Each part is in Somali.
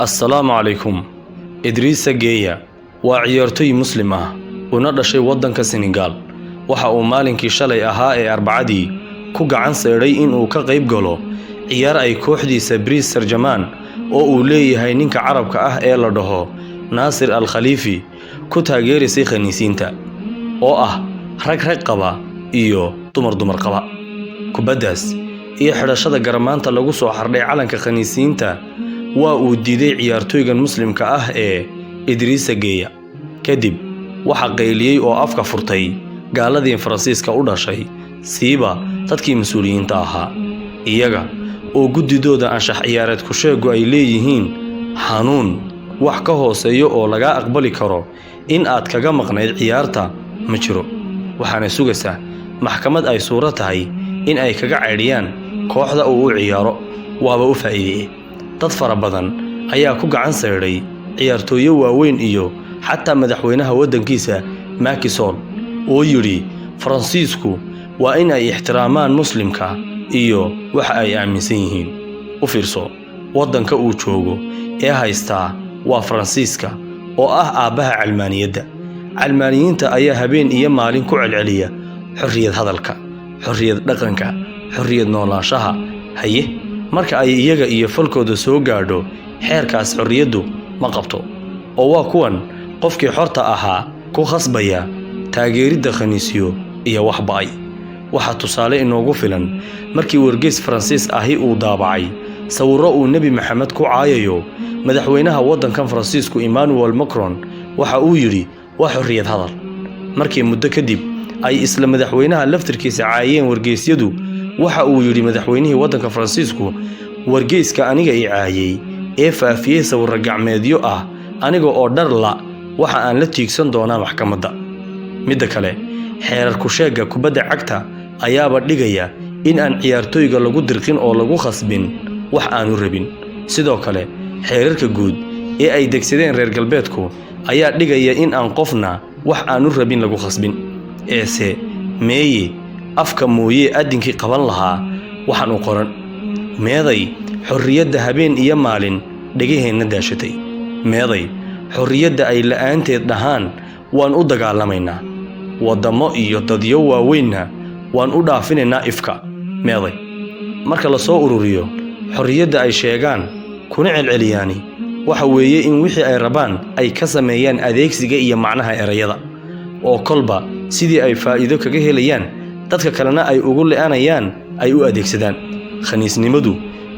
السلام عليكم. إدريس جيا وعيارتي مسلمة ونرشي ودن كسنغال waxa uu maalinkii shalay ahaa ee Arbacadii ku gacan sayray in uu ka qayb galo ciyaar ay kooxdiisa Paris Saint-Germain oo uu leeyahay ninka Carabka ah ee la dhaho Nasir Al-Khalifi ku taageerisay khaniisiinta oo ah rag qaba iyo dumar qaba kubadaas iyo xidhashada garamaanta lagu soo xardhay calanka khaniisiinta waa uu diiday ciyaartoygan muslimka ah ee Idrissa Gueye kadib waxa qayliyay oo afka furtay gaaladii Faransiiska u dhashay siiba dadkii mas'uuliyiinta ahaa iyaga oo gudidooda anshax ciyaareed ku sheego ay leeyihiin xanuun wax ka hooseeyo oo laga aqbali karo in aad kaga maqnayd ciyaarta ma jiro waxaana sugaysaa maxkamad ay suura tahay in ay kaga ceeliyaan kooxda uu ciyaaro waaba u faa'iideeyay dad fara badan ayaa ku gacan sayray ciyaartooyo waaweyn iyo xataa madaxweynaha wadankiisa Macky Sall oo yiri Faransiisku waa in ay ixtiraamaan muslimka iyo waxa ay aaminsan yihiin u fiirso wadanka uu joogo ee haysta waa Faransiiska oo ah aabaha calmaaniyada calmaaniyiinta ayaa habeen iyo maalin ku celceliya xorriyad hadalka xorriyad dhaqanka xorriyad noolaanshaha haye marka ay iyaga iyo falkooda soo gaadho xeerkaas xorriyadu ma qabto oo waa kuwan qofkii xorta ahaa ku khasbaya taageerida khaniisiyo iyo waxbaay waxa tusaale inoogu filan markii wargeys Faransiis ahi uu daabacay sawirro uu Nabi Maxamed ku caayayo madaxweynaha wadankan Faransiisku Emmanuel Macron waxa uu yiri waa xorriyad hadal markii muddo kadib ay isla madaxweynaha laftirkiisa caayeen wargeysyadu waxa uu yiri madaxweynihii wadanka Faransiisku wargeyska aniga ay caayay ee faafiyay sawirro gacmeedyo ah aniga oo dhar la waxa aan la tiigsan doonaa maxkamadda midda kale xeerar ku sheega kubadda cagta ayaaba dhigaya in aan ciyaartooyga lagu dirqin oo lagu khasbin wax aanu rabin sidoo kale xeerarka guud ee ay degsadeen reer galbeedku ayaa dhigaya in aan qofna wax aanu rabin lagu khasbin eese meeye afka mooyee adinkii qaban lahaa waxaan u qoran meeday xorriyadda habeen iyo maalin dhagaheenna daashatay meeday xorriyadda ay la'aanteed dhahaan waan u dagaalamaynaa wadamo iyo dadyo waaweynna waan u dhaafinaynaa ifka meeday marka la soo ururiyo xorriyadda ay sheegaan kuna celceliyaani waxa weeye in wixii ay rabaan ay ka sameeyaan adeegsiga iyo macnaha erayada oo kolba sidii ay faa'iido kaga helayaan dadka kalena ay ugu leeanayaan ay u adeegsadaan khaniisnimadu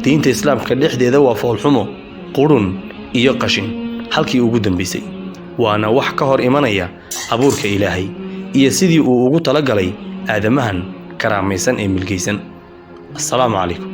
diinta islaamka dhexdeeda waa foolxumo qurun iyo qashin halkii ugu dambeysay waana wax ka hor imanaya abuurka Ilaahay iyo sidii uu ugu talagalay aadamahan karaamaysan ee milkaysan. Assalaamu calaykum.